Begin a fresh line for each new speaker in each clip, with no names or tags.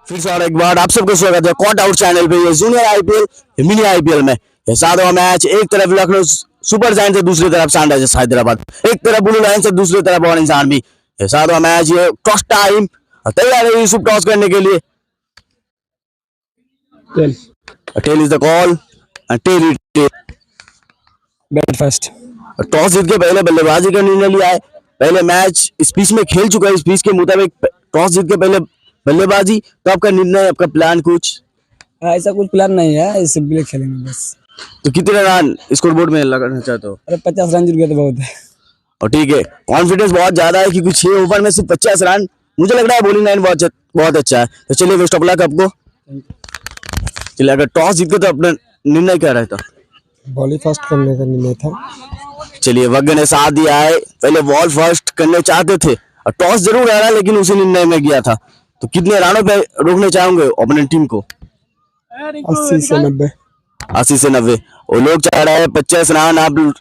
फिर से और एक बार आप सबको स्वागत है कॉट आउट चैनल पे। ये जूनियर आईपीएल मिनी आईपीएल में ये सातवां मैच। एक तरफ लखनऊ सुपर जायंट्स है, दूसरी तरफ सनराइजर्स हैदराबाद। एक तरफ ब्लू लायंस है, दूसरी तरफ ऑरेंज आर्मी। ये सातवां मैच, ये टॉस टाइम। तैयार है यूसुफ टॉस करने के लिए। Tail is the call and tail
bat first.
Toss जीत के पहले बल्लेबाजी का निर्णय लिया है। पहले मैच इस पिच में खेल चुका है। इस पिच के मुताबिक टॉस जीत के पहले बल्लेबाजी। तो आपका निर्णय, आपका प्लान कुछ?
ऐसा कुछ प्लान नहीं है, सिंपली खेलेंगे बस।
तो कितने रन स्कोर बोर्ड में लगाना चाहते हो?
अरे 50 रन जुड़ गए तो बहुत है।
और ठीक है, कॉन्फिडेंस बहुत ज्यादा है क्योंकि 6 ओवर में सिर्फ 50 रन। मुझे लग रहा है बॉलिंग लाइन बहुत अच्छा है। तो चलिए बेस्ट ऑफ लक आपको। चलिए, अगर टॉस जीत के तो अपना निर्णय क्या रहता?
बॉलिंग फर्स्ट करने का निर्णय था।
चलिए, वग्ग ने साथ दिया है। पहले बॉल फर्स्ट करने चाहते थे और टॉस जरूर आ रहा लेकिन उसी निर्णय में गया था। तो कितने रनों पे रोकने चाहोगे ओपोनेंट टीम को?
80 से 90।
80 से 90। वो लोग चाह रहे हैं 50 रन, आप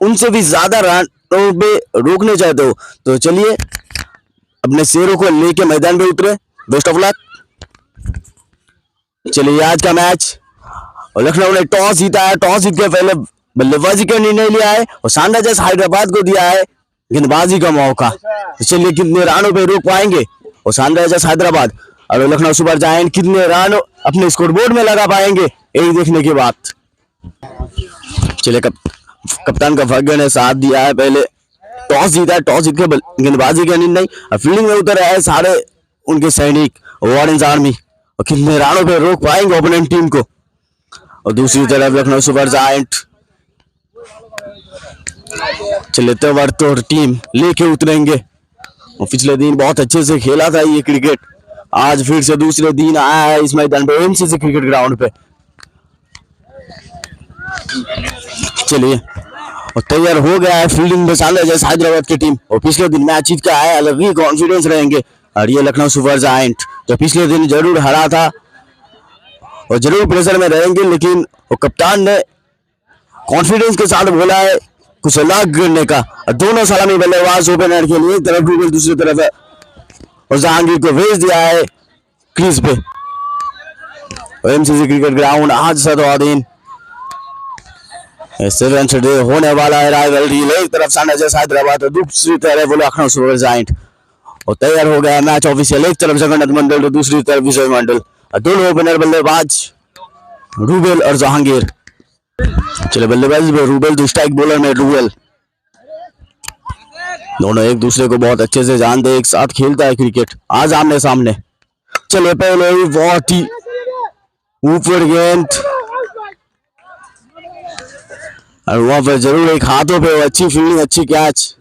उनसे भी ज्यादा रनों पे रोकने चाहते हो। तो चलिए, अपने शेरों को लेके मैदान पे उतरे। Best of luck. चलिए, आज का मैच और लखनऊ ने टॉस जीता है। टॉस जीत के पहले बल्लेबाजी का निर्णय लिया है और सनराइजर्स हैदराबाद को दिया है गेंदबाजी का मौका। तो चलिए, कितने रनों पे रोक पाएंगे और सनराइजर्स हैदराबाद और लखनऊ सुपर जायंट कितने रन अपने स्कोरबोर्ड में लगा पाएंगे, यही देखने की बात। चलिए, कप्तान का भाग्य ने साथ दिया है। पहले टॉस जीता है। टॉस जीत के गेंदबाजी का निर्णय और फील्डिंग में उतर आए सारे उनके सैनिक ऑरेंज आर्मी। और कितने रनों पे रोक पाएंगे ओपोनेंट टीम को। और दूसरी तरफ लखनऊ सुपर जायंट। चलिए, तो टीम लेके उतरेंगे। और पिछले दिन बहुत अच्छे से खेला था ये क्रिकेट। आज फिर से दूसरे दिन आया है इस मैदान पे, एमसीसी क्रिकेट ग्राउंड पे। चलिए, और तैयार हो गया है फील्डिंग में सनराइजर्स हैदराबाद की टीम। और पिछले दिन मैच जीत के आया, अलग ही कॉन्फिडेंस रहेंगे। और ये लखनऊ सुपर जायंट जो पिछले दिन जरूर हरा था और जरूर प्रेशर में रहेंगे, लेकिन वो कप्तान ने कॉन्फिडेंस के साथ बोला है कुछ अलग करने का। और दोनों सलामी बल्लेबाज ओपनर के लिए, एक तरफ रूबेल दूसरी तरफ है, और जहांगीर को भेज दिया है क्रीज पे। और एमसीसी क्रिकेट ग्राउंड आज सदवा दिन 7th डे होने वाला है राइवलरी। एक तरफ सनराइजर्स हैदराबाद और दूसरी तरफ लखनऊ सुपर जायंट। और तैयार हो गया मैच ऑफिशियल। एक तरफ जगन्नाथ मंडल तो दूसरी तरफ विजय मंडल। और दोनों ओपनर बल्लेबाज रूबेल और जहांगीर। चले, बल्लेबाजी में रूबेल तो स्ट्राइक बॉलर में रूबेल। दोनों एक दूसरे को बहुत अच्छे से जानते, एक साथ खेलता है क्रिकेट। आज आमने सामने। चले, पहले ही बहुत ही ऊपर गेंद और वहां पर जरूर एक हाथों पे अच्छी फील्डिंग, अच्छी कैच,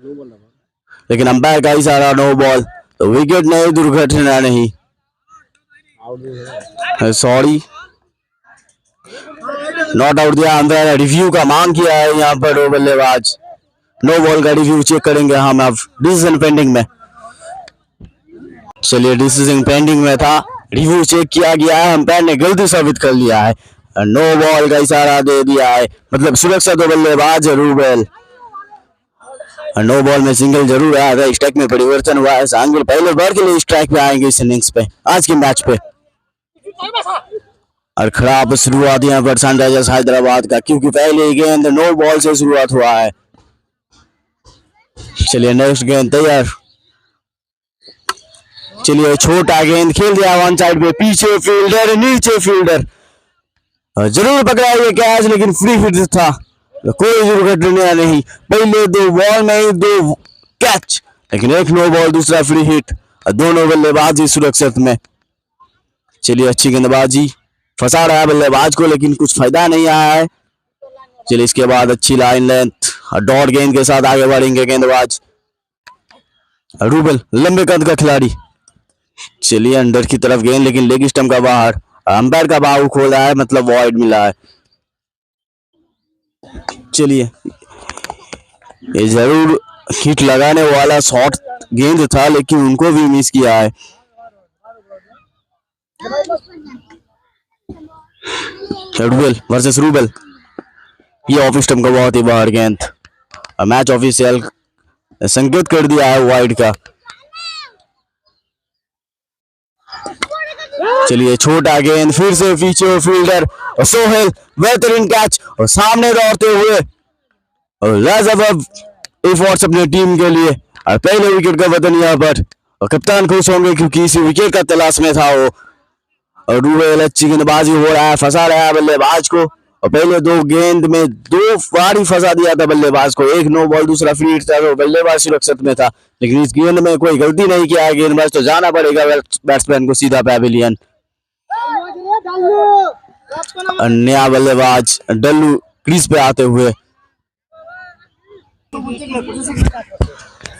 लेकिन अंपायर का इशारा नो बॉल। तो विकेट नहीं, दुर्घटना नहीं, सॉरी नॉट आउट दिया। अंपायर रिव्यू का मांग किया है यहाँ पर। दो बल्लेबाज नो बॉल का रिव्यू चेक करेंगे हम अब। डिसीजन पेंडिंग में। चलिए, डिसीजन पेंडिंग में था, रिव्यू चेक किया गया है। अंपायर ने गलती साबित कर लिया है, नो बॉल का इशारा दे दिया है। मतलब सुरक्षा दो बल्लेबाज रूबेल। नो बॉल में सिंगल जरूर आया था। स्ट्राइक में परिवर्तन हुआ है। जहांगीर पहले बार के लिए स्ट्राइक पे आएंगे इस इनिंग्स पे, आज के मैच पे। और खराब शुरुआत यहाँ पर सनराइजर्स हैदराबाद का, क्योंकि पहले गेंद नो बॉल से शुरुआत हुआ है। चलिए, नेक्स्ट गेंद तैयार। चलिए, छोटा गेंद खेल दिया वन साइड पे। पीछे फील्डर, नीचे फील्डर। जरूर पकड़ा ये कैच, लेकिन फ्री हिट था, कोई दुर्घटना नहीं। पहले 2 बॉल में ही 2 कैच, लेकिन एक नो बॉल, दूसरा फ्री हिट। दोनों बल्लेबाजी सुरक्षित में। चलिए, अच्छी गेंदबाजी, फंसा रहा है बल्लेबाज को, लेकिन कुछ फायदा नहीं आया है। चलिए, इसके बाद अच्छी लाइन लेंथ और डॉट गेंद के साथ आगे बढ़ेंगे गेंदबाज रूबेल, लंबे कद का खिलाड़ी। चलिए, अंडर की तरफ गेंद, लेकिन लेग स्टंप का बाहर। अंपायर का बाहु खोला है, मतलब वॉइड मिला है। चलिए, ये जरूर हिट लगाने वाला शॉट गेंद था, लेकिन उनको भी मिस किया है। रूबेल वर्सेस रूबेल। ये ऑफ स्टंप का बहुत ही बाहर गेंद। मैच ऑफिशियल संकेत कर दिया है वाइड का। चलिए छोटा गेंद फिर से पीछे फील्डर और सोहेल बेहतरीन कैच और सामने दौड़ते हुए और लाजवाब एफर्ट्स अपनी टीम के लिए और पहले विकेट का वतन यहाँ पर और कप्तान खुश होंगे क्योंकि इसी विकेट का तलाश में था वो। और रूबेल अच्छी गेंदबाजी हो रहा है, फंसा रहा है बल्लेबाज को और पहले दो गेंद में दो बार ही फंसा दिया था बल्लेबाज को, एक नो बॉल दूसरा फ्री था तो बल्लेबाज सुरक्षित में था, लेकिन इस गेंद में कोई गलती नहीं किया है गेंदबाज, तो जाना पड़ेगा बैट्समैन को सीधा पैविलियन। नया बल्लेबाज डल्लू क्रीज पे आते हुए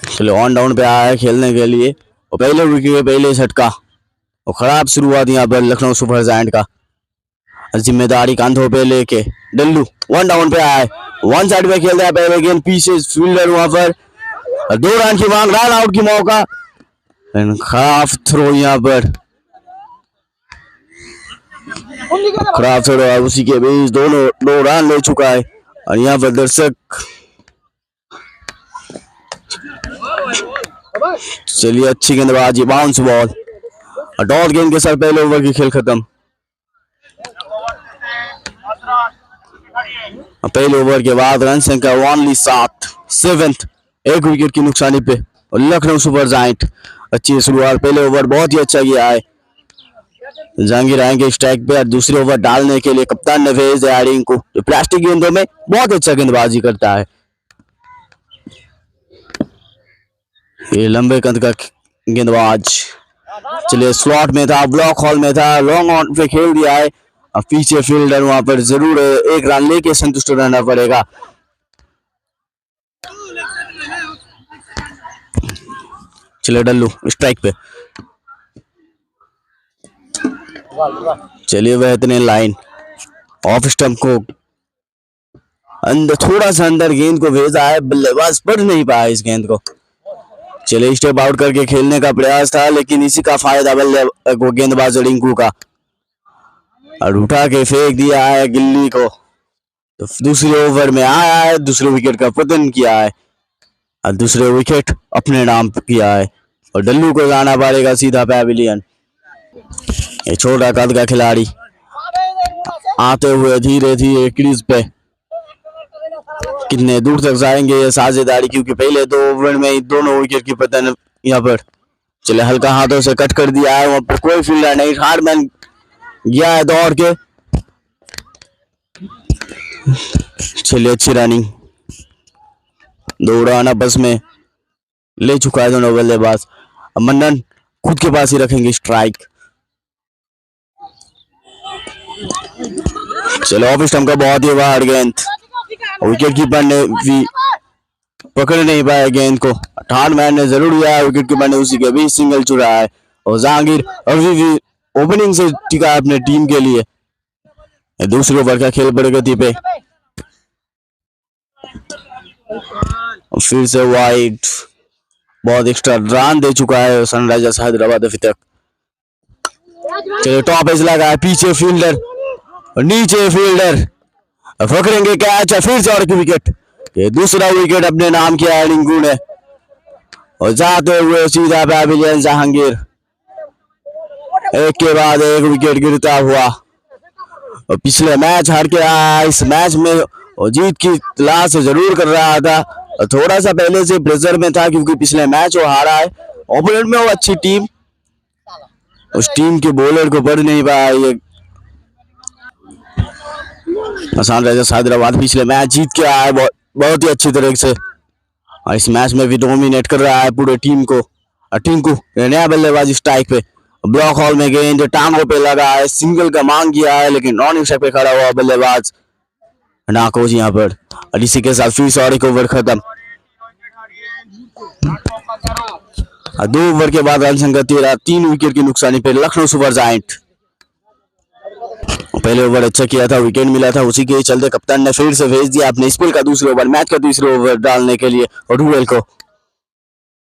चलो ऑन डाउन पे आया है खेलने के लिए और पहले विकेट पहले झटका और खराब शुरुआत यहाँ पर लखनऊ सुपर जायंट का। जिम्मेदारी कंधों पे लेके डल्लू वन डाउन पे आया है, वन साइड पे खेल रहा है पहले गेंद पीछे फील्डर वहां पर 2 रन की मांग, रन आउट की मौका, खराब थ्रो यहाँ पर खराब थ्रो है, उसी के बीच दोनों 2 रन ले चुका है और यहाँ पर दर्शक चलिए अच्छी गेंदबाजी बाउंस बॉल और डॉट गेंद के साथ पहले ओवर की खेल खत्म। पहले ओवर के बाद रन संख्या ओनली 7 एक विकेट की नुकसानी पे और लखनऊ सुपर जायंट अच्छी शुरुआत, पहले ओवर बहुत ही अच्छा किया है, जहांगीर आएंगे स्ट्राइक पे और दूसरे ओवर डालने के लिए कप्तान ने भेज दिया रिंग को जो प्लास्टिक गेंदों में बहुत अच्छा गेंदबाजी करता है। ये लंबे कद का गेंदबाज चलिए स्लॉट में था, ब्लॉक हॉल में था, लॉन्ग ऑन पे खेल दिया है, अब पीछे फील्डर वहां पर जरूर 1 रन लेके संतुष्ट रहना पड़ेगा। चलिए डल्लू स्ट्राइक पे, चलिए वह इतने लाइन ऑफ स्टंप को अंदर थोड़ा सा अंदर गेंद को भेजा है, बल्लेबाज पढ़ नहीं पाया इस गेंद को। चलिए स्टेप आउट करके खेलने का प्रयास था लेकिन इसी का फायदा बल्ले गेंदबाज रिंकू का और उठा के फेंक दिया है गिल्ली को, तो दूसरे ओवर में आया है, दूसरे विकेट का पतन किया है और दूसरे विकेट अपने नाम किया है और डल्लू को जाना पड़ेगा सीधा पैविलियन। ये छोटा कद का खिलाड़ी आते हुए धीरे धीरे क्रीज पे कितने दूर तक जाएंगे ये साझेदारी, क्योंकि पहले 2 ओवर में ही दोनों विकेट की पतन यहाँ पर। चले हल्का हाथों से कट कर दिया है, वहां पर कोई फील्डर नहीं, हार्डमैन गया है दौड़ के। चलिए अच्छी रनिंग, 2 रन आपस में ले चुका है दोनों बल्लेबाज, अब मन्नन खुद के पास ही रखेंगे स्ट्राइक। चलो ऑफ स्टंप का बहुत ही बाहर गेंद, विकेट कीपर ने भी पकड़ नहीं पाया गेंद को, हार्डमैन ने जरूर लिया, विकेट कीपर ने उसी के बीच सिंगल चुरा है और जहांगीर अभी भी ओपनिंग से टिका है अपने टीम के लिए। दूसरे ओवर का खेल प्रगति पे फिर से वाइड, बहुत एक्स्ट्रा रन दे चुका है सनराइजर्स हैदराबाद अभी तक। चलो टॉप एज लगा है, पीछे फील्डर और नीचे फील्डर पकड़ेंगे कैच है, फिर से और विकेट, ये दूसरा विकेट अपने नाम किया है रिंकू ने और जाते हुए सीधा पैविलियन जहांगीर, एक के बाद एक विकेट गिरता हुआ और पिछले मैच हार के आया, इस मैच में और जीत की तलाश जरूर कर रहा था और थोड़ा सा पहले से प्रेशर में था क्योंकि पिछले मैच वो हारा है, ओपोनेंट में वो अच्छी टीम, उस टीम के बॉलर को पढ़ नहीं पाया। ये सनराइजर्स हैदराबाद पिछले मैच जीत के आया है बहुत ही अच्छी तरह से और इस मैच में भी डोमिनेट कर रहा है पूरे टीम को। टिंकू नया बल्लेबाज स्ट्राइक पे, ब्लॉक हॉल में गेंद टांगों पे लगा है, सिंगल का मांग किया है लेकिन नॉन स्ट्राइक पे खड़ा हुआ बल्लेबाज नाकोज यहाँ पर और इसी के साथ फिर से एक ओवर खत्म। 2 ओवर के बाद रन संख्या 13, 3 विकेट की नुकसानी पे लखनऊ सुपर जायंट। पहले ओवर अच्छा किया था, विकेट मिला था, उसी के चलते कप्तान ने फिर से भेज दिया अपने स्पिन का दूसरे ओवर, मैच का दूसरे ओवर डालने के लिए और रूबेल को।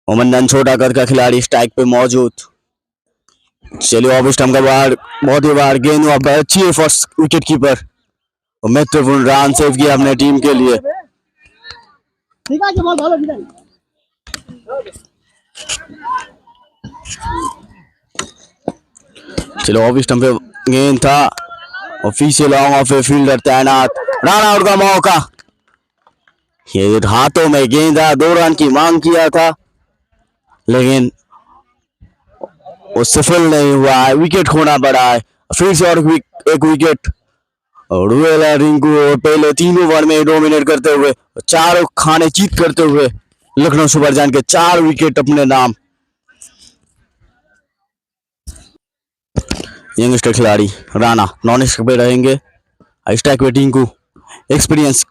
ओमन छोटा कद का खिलाड़ी स्ट्राइक पे मौजूद, चलिए ऑफ स्टंप का बाहर बहुत ही बाहर गेंद वहां पर अच्छी है फर्स्ट विकेट कीपर और महत्वपूर्ण रन सेव किया अपने टीम के लिए। चलो ऑफ स्टंप पे गेंद था और फिर से लॉन्ग ऑफ पे फील्डर तैनात, रन आउट का मौका। ये हाथों में गेंद था, 2 रन की मांग किया था लेकिन वो सफल नहीं हुआ है, विकेट खोना पड़ा है। फिर से और एक विकेट और रुएला रिंकू पहले 3 ओवर में डोमिनेट करते हुए 4 खाने चीत करते हुए लखनऊ सुपर जायंट के 4 विकेट अपने नाम। यंगस्टर खिलाड़ी राणा नॉन स्ट्राइक पे रहेंगे, स्ट्राइक पे टिंकू एक्सपीरियंस।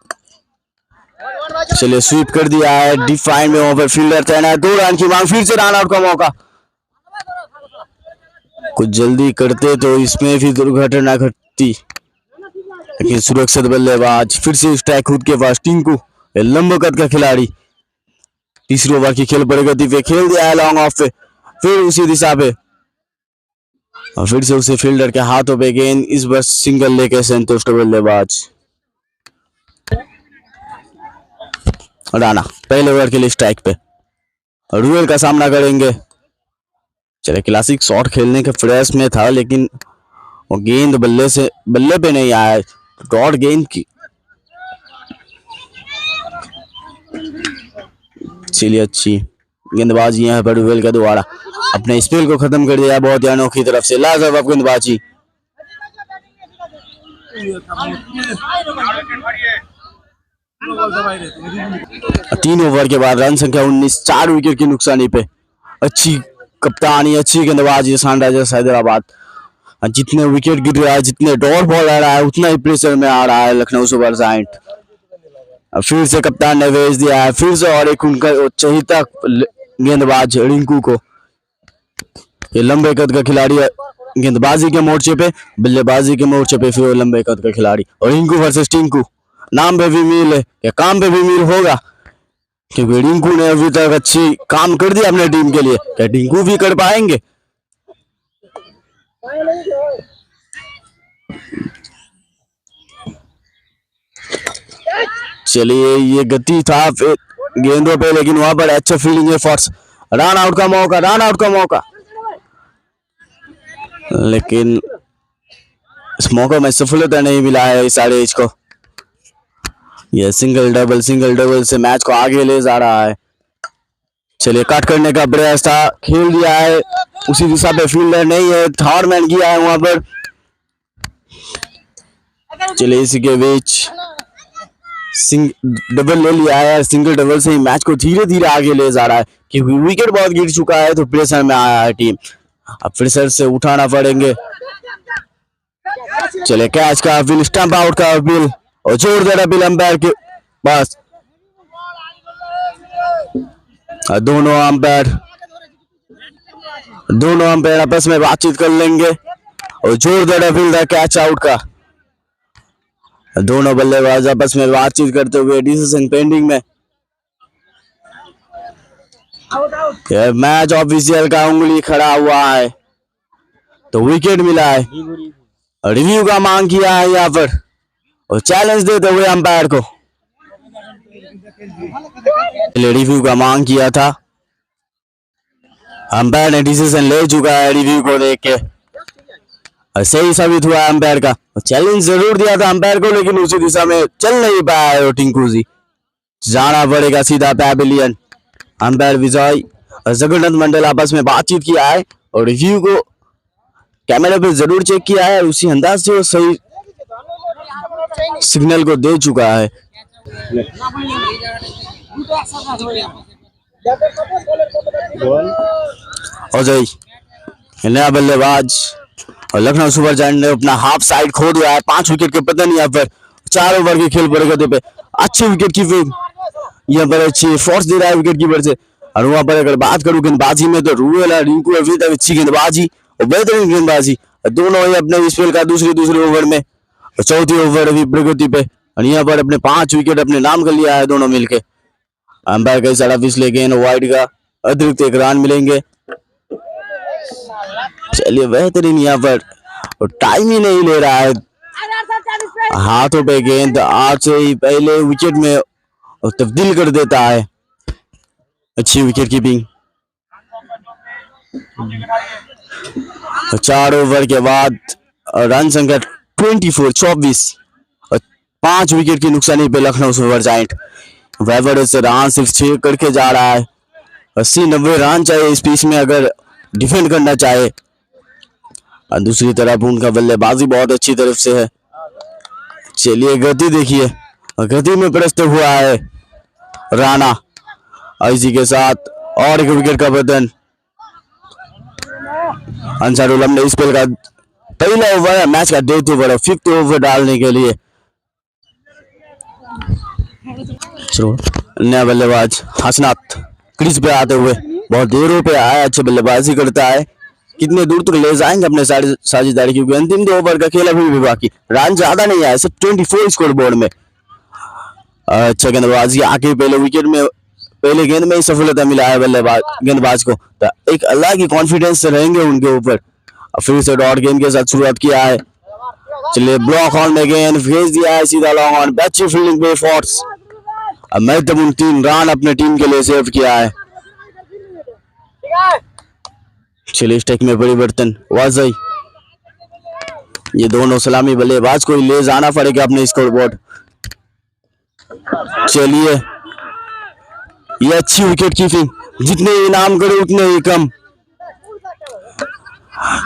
चलिए स्वीप कर दिया है, डिफाइन में वहां पर फील्डर तैनात, 2 रन की मांग, फिर से रन आउट का मौका। कुछ जल्दी करते तो इसमें भी दुर्घटना घटती लेकिन सुरक्षित बल्लेबाज, फिर से स्ट्राइक खुद के पास टिंकू, लंबे कद का खिलाड़ी। तीसरी ओवर की खेल प्रगति पे खेल दिया है लॉन्ग ऑफ पे, फिर उसी दिशा पे और फिर से उसे फील्डर के हाथों पे गेंद, इस बार सिंगल लेके संतुष्ट बल्लेबाज। राणा पहले ओवर के लिए स्ट्राइक पे रुएल का सामना करेंगे। चले क्लासिक शॉट खेलने के प्रयास में था लेकिन वो गेंद बल्ले पे नहीं आया, डॉट गेंद की। चलिए अच्छी गेंदबाजी यहाँ पर रुएल का दोबारा अपने स्पेल को खत्म कर दिया बहुत ही अनोखी तरफ से, लाजवाब गेंदबाजी। तीन ओवर के बाद रन संख्या 19, 4 विकेट की नुकसानी पे अच्छी कप्तानी, अच्छी गेंदबाजी सनराइजर्स हैदराबाद। जितने विकेट गिर रहा है, जितने डॉट बॉल आ रहा है, उतना ही प्रेशर में आ रहा है लखनऊ सुपर जायंट। फिर से कप्तान ने भेज दिया है, फिर से और एक उनका चहेता गेंदबाज रिंकू को। ये लंबे कद का खिलाड़ी गेंदबाजी के मोर्चे पे, बल्लेबाजी के मोर्चे पे फिर लंबे कद का खिलाड़ी। और रिंकू वर्सेस टिंकू, नाम पे भी मील है या काम पे भी मील होगा क्योंकि रिंकू ने अभी तक अच्छी काम कर दिया अपने टीम के लिए, क्या टिंकू भी कर पाएंगे? चलिए ये गति था गेंदों पे लेकिन वहां पर अच्छा फील्डिंग एफर्ट्स, रन आउट का मौका, रन आउट का मौका, लेकिन इस मौके में सफलता नहीं मिला है इस एज को। यह सिंगल डबल से मैच को आगे ले जा रहा है। चलिए कट करने का प्रयास था, खेल दिया है उसी दिशा पे, फील्डर नहीं है, थर्ड मैन किया है वहां पर। चलिए इसी के बीच डबल ले लिया है, सिंगल डबल से ही मैच को धीरे धीरे आगे ले जा रहा है क्योंकि विकेट बहुत गिर चुका है तो प्रेशर में आया है टीम, अब प्रेशर से उठाना पड़ेंगे। चले कैच का अपील, स्टंप आउट का अपील और जोरदार अपील अंपायर के पास। दोनों अंपायर आपस में बातचीत कर लेंगे और जोरदार अपील था कैच आउट का। दोनों बल्लेबाज आपस में बातचीत करते हुए डिसीजन पेंडिंग में। मैच ऑफिशियल का उंगली खड़ा हुआ है तो विकेट मिला है, रिव्यू का मांग किया है यहाँ पर और चैलेंज देते हुए अंपायर को। रिव्यू का मांग किया था, अंपायर ने डिसीजन ले चुका है रिव्यू को देख के, सही साबित हुआ है अंपायर का। चैलेंज जरूर दिया था अंपायर को लेकिन उसी दिशा में चल नहीं पाया है टिंकू जी, जाना पड़ेगा सीधा पैवेलियन। अंपायर विजय और जगन्नाथ मंडल आपस में बातचीत किया है और रिव्यू को कैमरे पे जरूर चेक किया है, उसी अंदाज से वो सही सिग्नल को दे चुका है। अजय नया बल्लेबाज और लखनऊ सुपर जायंट ने अपना हाफ साइड खो दिया है, 5 विकेट के पतन यहाँ पर 4 ओवर की खेल प्रगति पे अच्छी विकेट की यहाँ पर अच्छी फोर्स दे रहा है विकेट कीपर से। और वहां पर अगर बात करूं गेंदबाजी में तो रुएल और रिंकू अभी तक अच्छी गेंदबाजी और बेहतरीन गेंदबाजी, दोनों ही अपने स्पेल का दूसरे ओवर में और चौथी ओवर अभी प्रगति पे और यहाँ पर अपने 5 विकेट अपने नाम कर लिया है दोनों मिलके। अंपायर का इशारा फिसले गेंद वाइड का अतिरिक्त 1 रन मिलेंगे। चलिए बेहतरीन यहाँ पर और टाइम ही नहीं ले रहा है, हाथों पे गेंद आज से ही पहले विकेट में तब्दील कर देता है, अच्छी विकेट कीपिंग। 4 ओवर के बाद रन संख्या 24 और 5 विकेट की नुकसानी पे लखनऊ सुपर जायंट। वैभव से रन सिर्फ 6 करके जा रहा है। 80-90 रन चाहिए इस पिच में अगर डिफेंड करना चाहे। और दूसरी तरफ उनका बल्लेबाजी बहुत अच्छी तरफ से है। चलिए गति देखिए, गति में प्रस्त हुआ है राणा। और इसी के साथ और एक विकेट का पतन। अंसारुल अपने इस स्पेल का पहला ओवर है मैच का डेथ ओवर है, 5th ओवर डालने के लिए। नया बल्लेबाज हसनाथ क्रीज पे आते हुए बहुत देरों पे आया, अच्छे बल्लेबाजी करता है। कितने दूर तक ले जाएंगे अपने साझेदारी, क्योंकि अंतिम 2 ओवर का खेल अभी भी बाकी। रन ज्यादा नहीं आया, सिर्फ 24 स्कोर बोर्ड में। अच्छा गेंदबाजी आके पहले गेंद में ही सफलता मिला है बल्लेबाज गेंदबाज को, तो एक अलग ही कॉन्फिडेंस रहेंगे उनके ऊपर। फिर से डॉट गेंद के साथ शुरुआत किया है। चलिए ब्लॉक ऑन में गेंद भेज दिया है सीधा लॉन्ग ऑन, अच्छी फील्डिंग पे फोर्ट्स। अब महत्वपूर्ण 3 रन अपने टीम के लिए सेव किया है। चलिए स्टेक में परिवर्तन वाजई, ये दोनों सलामी बल्लेबाज को ही ले जाना पड़ेगा अपने स्कोर बोर्ड। चलिए ये अच्छी विकेट कीपिंग, जितने इनाम करे उतने ही कम।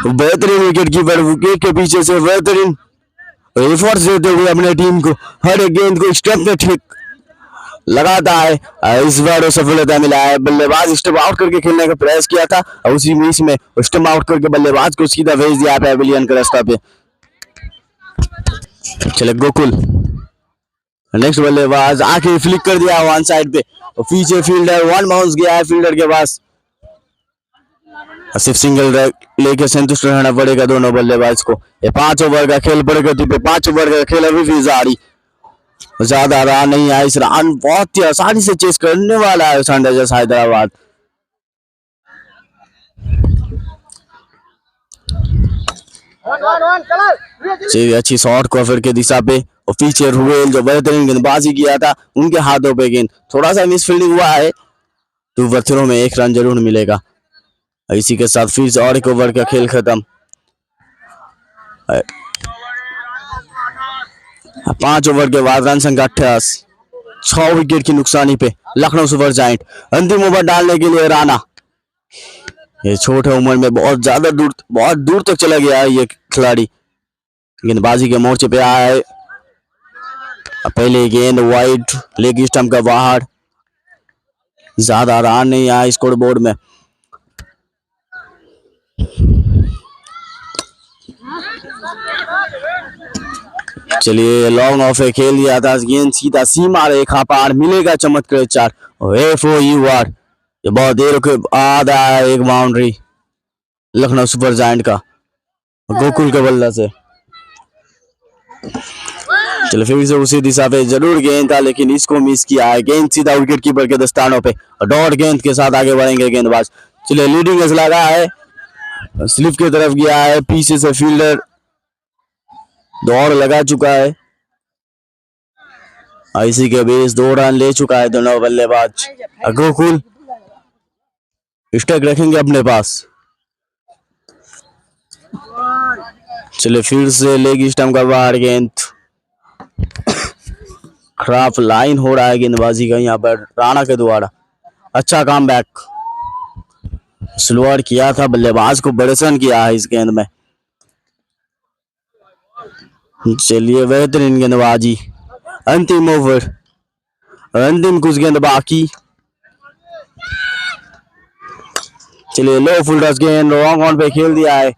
बेहतरीन विकेट कीपर विकेट के पीछे से बेहतरीन एफर्ट्स देते हुए अपने टीम को हर एक गेंद को स्टंप में ठीक लगाता है। इस बार सफलता मिला है। बल्लेबाज स्टंप आउट करके खेलने का प्रयास किया था और उसी मैच में स्टंप आउट करके बल्लेबाज को सीधा भेज दिया पैविलियन के रास्ता पे। चले गोकुल नेक्स्ट बल्लेबाज आके फ्लिक कर दिया वन साइड पे, और पीछे फील्डर वन बाउंस गया है फील्डर के पास। सिर्फ सिंगल लेके संतुष्ट रहना पड़ेगा दोनों बल्लेबाज को। ये 5 ओवर का खेल प्रगति पे, 5 ओवर का खेल अभी भी जारी। ज्यादा रन नहीं आया, इस रन बहुत ही आसानी से चेस करने वाला है सनराइजर्स हैदराबाद। अच्छी शॉट कवर के दिशा पे, और पीछे रुएल जो बेहतरीन गेंदबाजी किया था उनके हाथों पे गेंद, थोड़ा सा मिस फील्डिंग हुआ है तो ओवर में 1 रन जरूर मिलेगा। इसी के साथ फिर से और एक ओवर का खेल खत्म। 5 ओवर के बाद रन संख्या 28, 6 विकेट की नुकसानी पे लखनऊ सुपर जायंट। अंतिम ओवर डालने के लिए राणा, ये छोटे उम्र में बहुत दूर तक चला गया है ये खिलाड़ी। गेंदबाजी के मोर्चे पे आया है। पहले गेंद वाइड लेग स्टंप का बाहर, ज्यादा रन नहीं आया स्कोर बोर्ड में। चलिए लॉन्ग ऑफ खेल दिया था, गेंद सीधा सीमा रेखा पार, मिलेगा चमत्कार 4 और FOUR। ये बहुत देर के बाद आया एक बाउंड्री लखनऊ सुपर जायंट का गोकुल के बल्ला से। चलो फिर से उसी दिशा पे जरूर गेंद था, लेकिन इसको मिस किया है। गेंद सीधा विकेट कीपर के दस्तानों पे, और डॉट गेंद के साथ आगे बढ़ेंगे गेंदबाज। चलिए लीडिंग एज लगा है, स्लिप की तरफ गया है, पीछे से फील्डर दौड़ लगा चुका है। इसी के बीच 2 रन ले चुका है दोनों बल्लेबाज। गोकुल स्टेक रखेंगे अपने पास। चलिए फिर से लेग स्टंप का बाहर गेंद, खराब लाइन हो रहा है गेंदबाजी का यहाँ पर राणा के द्वारा। अच्छा काम बैक स्लोअर किया था, बल्लेबाज को बड़सन किया है इस गेंद में। चलिए बेहतरीन गेंदबाजी। अंतिम ओवर, अंतिम कुछ गेंद बाकी। चलिए लो फील्डर्स गेंद रॉन्ग ऑन पे खेल दिया है,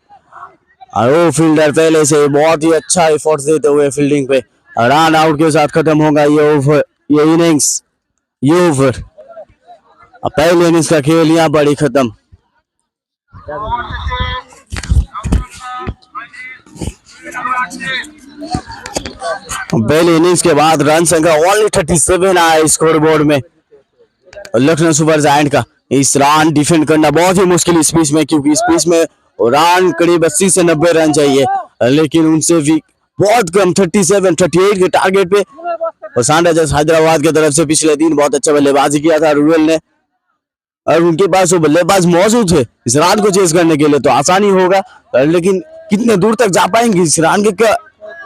और वो फील्डर पहले से बहुत ही अच्छा एफर्ट्स देते हुए फील्डिंग पे रन आउट के साथ खत्म होगा ये ओवर, ये इनिंग्स, ये ओवर। पहले इनिंग्स का खेल यहाँ पर ही खत्म। पहले इनिंग्स के बाद रन संख्या ओनली 37 आया स्कोर बोर्ड में लखनऊ सुपर जायंट का। इस रन डिफेंड करना बहुत ही मुश्किल इस पिच में, क्योंकि इस पिच में रन करीब 80 से 90 रन चाहिए, लेकिन उनसे भी बहुत कम 37, 38 के टारगेट पे। और सनराइजर्स हैदराबाद की तरफ से पिछले दिन बहुत अच्छा बल्लेबाजी किया था रुएल ने। और उनके पास वो बल्लेबाज मौजूद है इस रन को चेस करने के लिए तो आसानी होगा। लेकिन कितने दूर तक जा पाएंगे इस रन के क्या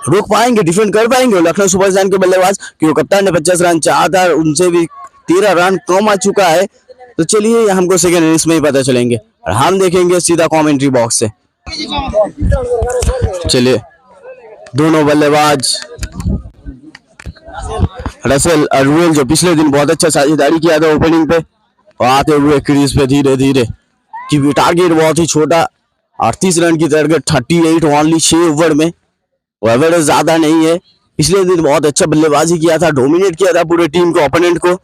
रोक पाएंगे, डिफेंड कर पाएंगे लखनऊ सुपर जायंट के बल्लेबाज, क्योंकि कप्तान ने 50 रन चाहा था, उनसे भी 13 रन कम आ चुका है। तो चलिए हमको सेकेंड इनिंग्स में ही पता चलेंगे और हम देखेंगे सीधा कमेंट्री बॉक्स से। चलिए दोनों बल्लेबाज रसेल और रूएल जो पिछले दिन बहुत अच्छा साझेदारी किया था ओपनिंग पे, और आते हुए क्रीज पे धीरे धीरे, क्योंकि टारगेट बहुत ही छोटा, 38 रन की टारगेट 38 ओनली 6 ओवर में, एवरेज ज्यादा नहीं है। पिछले दिन बहुत अच्छा बल्लेबाजी किया था, डोमिनेट किया था पूरे टीम को, ओपोनेंट को।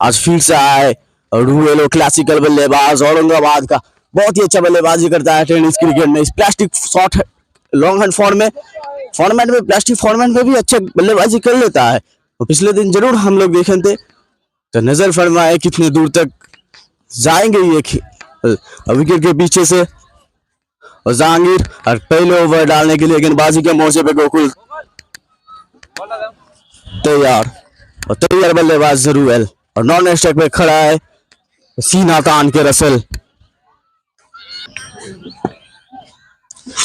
आज फिर से आए रूएल, क्लासिकल बल्लेबाज औरंगाबाद का, बहुत ही अच्छा बल्लेबाजी करता है टेनिस क्रिकेट में। इस plastic shot long hand format में प्लास्टिक फॉर्मेट में भी अच्छा बल्लेबाजी कर लेता है। और पिछले दिन जरूर हम लोग देखे थे, तो नजर फरमाए कितने दूर तक जाएंगे ये विकेट के पीछे से। और जहांगीर और पहले ओवर डालने के लिए गेंदबाजी के मोर्चे पे गोकुल तैयार, और तैयार बल्लेबाज रूएल, और नॉन स्ट्राइक पे खड़ा है सीना तान के रसल।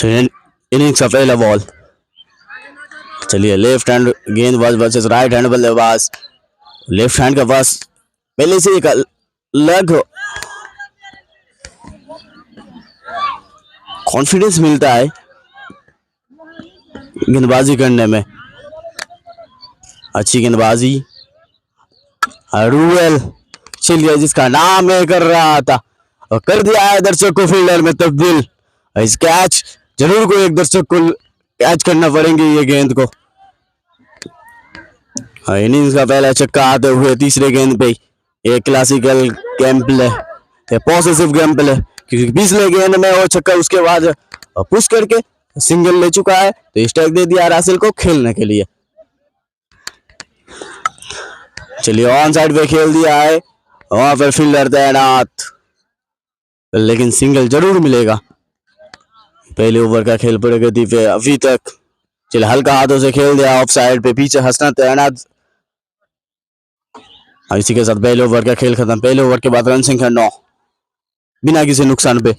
इनिंग्स का पहला बॉल। चलिए लेफ्ट हैंड गेंदबाज वर्सेस राइट हैंड बल्लेबाज। लेफ्ट हैंड का पास पहले से एक अलग कॉन्फिडेंस मिलता है गेंदबाजी करने में। अच्छी गेंदबाजी रूएल, चलिए जिसका नाम मैं कर रहा था और कर दिया है दर्शक को फील्डर में तब्दील। इस कैच जरूर कोई एक दर्शक को कैच करना पड़ेंगे ये गेंद को। इनिंग्स का पहला छक्का आते हुए तीसरे गेंद पे एक classical game play, possessive game play, क्योंकि पिछले गेंद में वो छक्का उसके बाद पुश करके सिंगल ले चुका है, तो स्ट्राइक दे दिया रासेल को खेलने के लिए। चलिए ऑन साइड पे खेल दिया है, वहां पर फील्डर तैनात, लेकिन सिंगल जरूर मिलेगा। पहले ओवर का खेल प्रगति पे अभी तक, चलिए हल्का हाथों से खेल दिया ऑफ साइड पे, पीछे हंसना तैनात। इसी के साथ पहले ओवर का खेल खत्म। पहले ओवर के बाद रन संख्या 9 बिना किसी नुकसान पे।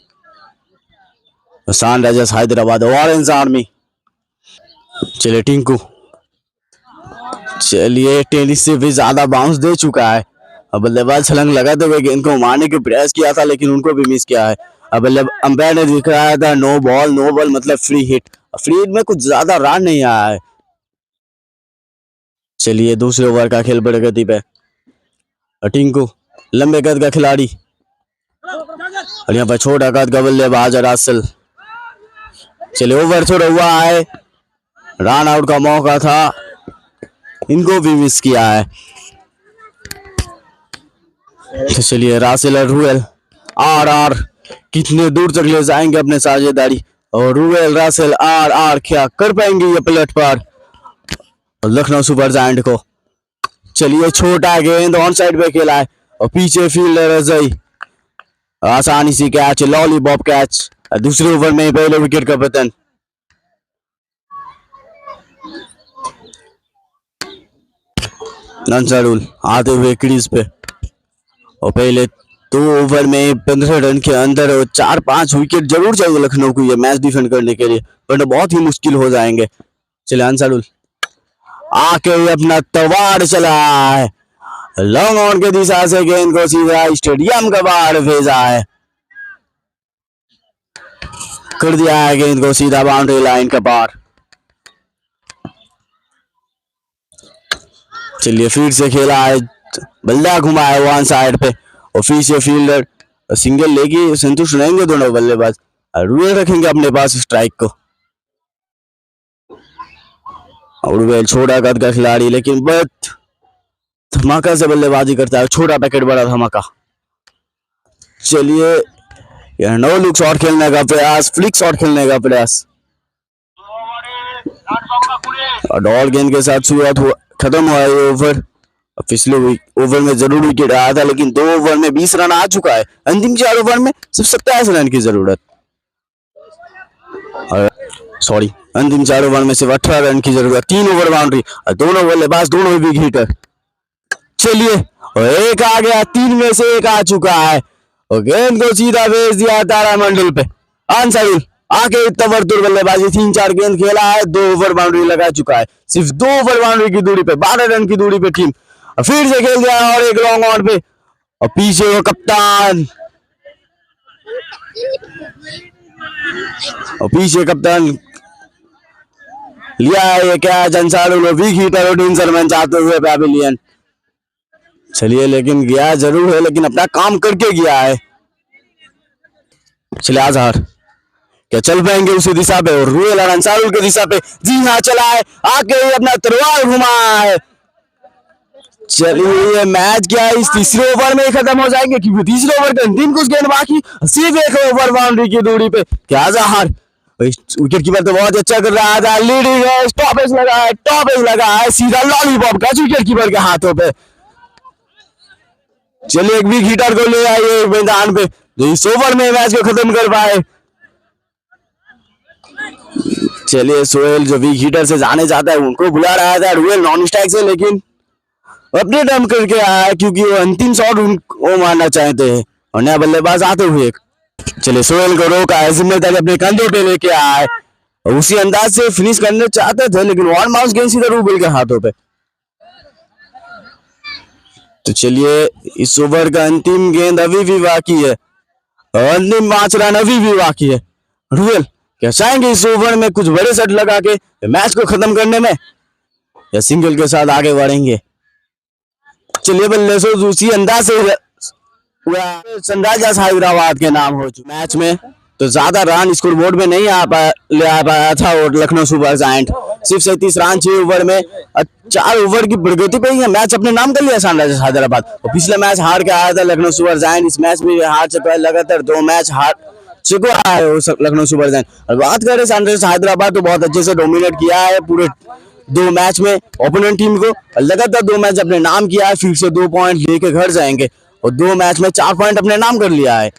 Sunrisers Hyderabad orange army. चलिए टिंकू, चलिए टेनिस से भी ज्यादा बाउंस दे चुका है। अब बल्लेबाज छलांग लगाते हुए गेंद को मारने के प्रयास किया था, लेकिन उनको भी मिस किया है। अब अंपायर ने दिखाया था नो बॉल मतलब फ्री हिट। फ्री हिट में कुछ ज्यादा रन नहीं आया है। चलिए दूसरे ओवर का खेल प्रगति पे। टिंकू लंबे कद का खिलाड़ी, और यहाँ पर छोटा कद का बल्लेबाज रासेल। चलिए ओवर थोड़ा हुआ है, रन आउट का मौका था, इनको भी मिस किया है। तो चलिए रासेल और रूएल आर कितने दूर तक ले जाएंगे अपने साझेदारी, और रूएल रासेल आर क्या कर पाएंगे ये पलट पर लखनऊ सुपर जायंट को। चलिए छोटा गेंद ऑन साइड पे खेला है, और पीछे फील्डर अजय, आसानी सी कैच, लॉलीपॉप कैच। दूसरे ओवर में पहले विकेट का पतन। अंसारुल आते हुए क्रीज पे, और पहले 2 ओवर में 15 रन के अंदर 4-5 विकेट जरूर चाहिए लखनऊ को ये मैच डिफेंड करने के लिए, वरना बहुत ही मुश्किल हो जाएंगे। चलिए अंसारुल आके अपना तवाड़ चला है, लॉन्ग ऑन के दिशा से गेंद को सीधा स्टेडियम का बाहर भेजा है, कर दिया है गेंद को सीधा बाउंड्री लाइन का पार। चलिए फिर से खेला है, बल्ला घुमा है वन साइड पे, और फिर से फील्डर सिंगल लेके संतुष्ट रहेंगे दोनों बल्लेबाज, रूएल रखेंगे अपने पास स्ट्राइक को। और रूएल छोटा कद का खिलाड़ी, लेकिन बहुत धमाका से बल्लेबाजी करता है, छोटा पैकेट बड़ा धमाका। चलिए यह नो लुक शॉट खेलने का प्रयास, फ्लिक शॉट खेलने का प्रयास, और डॉल गेंद के साथ शुरुआत खत्म हुआ ये ओवर। पिछले ओवर में जरूर विकेट आया था, लेकिन 2 ओवर में 20 रन आ चुका है। अंतिम 4 ओवर में सिर्फ 27 रन की जरूरत, सॉरी अंतिम 4 ओवर में सिर्फ 18 रन की जरूरत। 3 ओवर बाउंड्री, और दोनों बल्लेबाज दोनों विकेट हीटर। चलिए और एक आ गया, 3 में से एक आ चुका है, और गेंद को सीधा भेज दिया तारामंडल पे। अंसारुल आके इतना वर्तुर बल्लेबाजी 3-4 गेंद खेला है, 2 ओवर बाउंड्री लगा चुका है। सिर्फ 2 ओवर बाउंड्री की दूरी पे 12 रन की दूरी पे टीम फिर से खेल दिया और एक लॉन्ग ऑन पे। और पीछे वो कप्तान, और पीछे कप्तान लिया है ये क्या अंसारुल वीक हिटर और डिंसरमैन चाहते हुए पैविलियन। चलिए लेकिन गया जरूर है, लेकिन अपना काम करके गया है। चलिए आजहार क्या चल पाएंगे उसी दिशा पे और रुएल और अंसारुल की दिशा पे। जी हाँ चला है, आके अपना तलवार घुमा है। चलिए ये मैच क्या है इस तीसरे ओवर में ही खत्म हो जाएंगे, क्योंकि तीसरे ओवर के अंतिम कुछ गेंद बाकी, सिर्फ एक ओवर बाउंड्री की दूरी पे। क्या आजहार विकेट कीपर तो बहुत अच्छा कर रहा था, लीडिंग है, स्टॉपेज लगा है सीधा लॉलीपॉप कैच विकेट कीपर के हाथों पे। चलिए एक वीक हिटर को ले आइए मैदान पे जो इस ओवर में मैच को खत्म कर पाए। चलिए सोहेल जो वीक हिटर से जाने जाता है उनको बुला रहा था रुएल नॉन स्ट्राइक से, लेकिन अपने दम करके आया है क्योंकि वो अंतिम शॉट उनको मारना चाहते हैं और नया बल्लेबाज आते हुए। चलिए सोहेल को रोका है, जिम्मेदारी अपने कंधों पे लेके आया है और उसी अंदाज से फिनिश करने चाहते थे, लेकिन वन बाउंस गेंद सीधा रूबेल के हाथों पे। तो चलिए इस ओवर का अंतिम गेंद अभी भी बाकी है और अंतिम 5 रन अभी भी बाकी है। रुएल क्या चाहेंगे इस ओवर में कुछ बड़े शट लगा के मैच को खत्म करने में, या सिंगल के साथ आगे बढ़ेंगे? चलिए बल्लेबाज उसी अंदाज से सनराइजर्स हैदराबाद के नाम हो चुके मैच में, तो ज्यादा रन स्कोर बोर्ड में नहीं ले आ पाया था और लखनऊ सुपर जायंट सिर्फ 37 रन 6 ओवर में 4 ओवर की प्रगति पे ही मैच अपने नाम कर लिया सनराइजर्स हैदराबाद। और पिछले मैच हार के आया था लखनऊ सुपर जायंट, इस मैच में हार चुका है, लगातार 2 मैच हार चुका है लखनऊ सुपर जायंट। और बात करें सनराइजर्स हैदराबाद तो बहुत अच्छे से डोमिनेट किया है पूरे 2 मैच में ओपोनेंट टीम को, लगातार 2 मैच अपने नाम किया है, फिर से 2 पॉइंट लेके घर जाएंगे और 2 मैच में 4 पॉइंट अपने नाम कर लिया है।